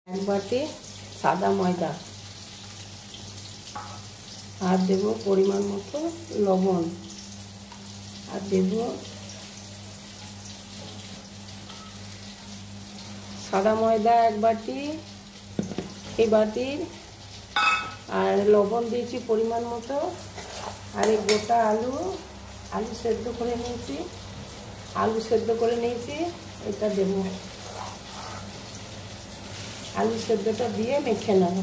এক বাটি সাদা ময়দা আর দেব পরিমাণ মতো লবণ আর দেব সাদা ময়দা এক বাটি, এই বাটির আর লবণ দিয়েছি পরিমাণ মতো। আর এই গোটা আলু সেদ্ধ করে নিয়েছি, এটা দেব। আলু সেদ্ধটা দিয়ে মেখে নেব।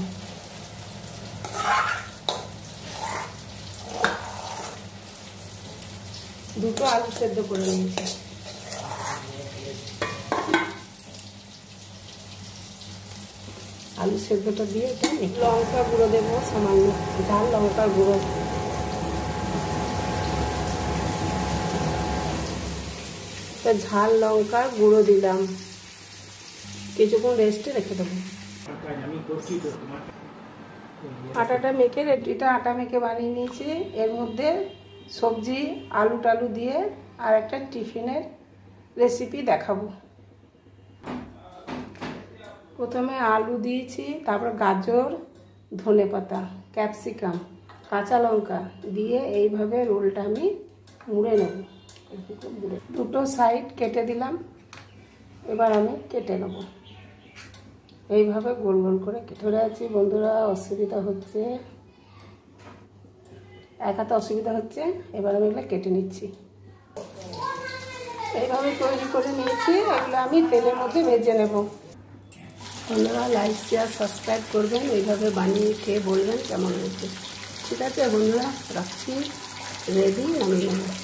দুটো আলু সেদ্ধ করে নিয়েছি। আলু সেদ্ধটা দিয়ে এটা লঙ্কা গুঁড়ো দেবো, সামান্য ঝাল লঙ্কার গুঁড়ো। ঝাল লঙ্কার গুঁড়ো দিলাম, কিছুক্ষণ রেস্টে রেখে দেবো। আটাটা মেখে এটা আটা মেখে বানিয়ে নিয়েছি। এর মধ্যে সবজি আলু টালু দিয়ে আর একটা টিফিনের রেসিপি দেখাবো। প্রথমে আলু দিয়েছি, তারপর গাজর, ধনেপাতা, ক্যাপসিকাম, কাঁচা লঙ্কা দিয়ে এইভাবে রোলটা আমি মুড়ে নেব। দুটো সাইড কেটে দিলাম, এবার আমি কেটে নেব এইভাবে গোল গোল করে কেটে আছি। বন্ধুরা অসুবিধা হচ্ছে, এক হাতে অসুবিধা হচ্ছে, এবার আমি এগুলো কেটে নিচ্ছি। এইভাবে তৈরি করে নিয়েছি, এগুলো আমি তেলের মধ্যে ভেজে নেব। বন্ধুরা লাইক শেয়ার সাবস্ক্রাইব করবেন, এইভাবে বানিয়ে খেয়ে বলবেন কেমন হয়েছে। ঠিক আছে বন্ধুরা, রাখছি, রেডি, নামিয়ে নেব।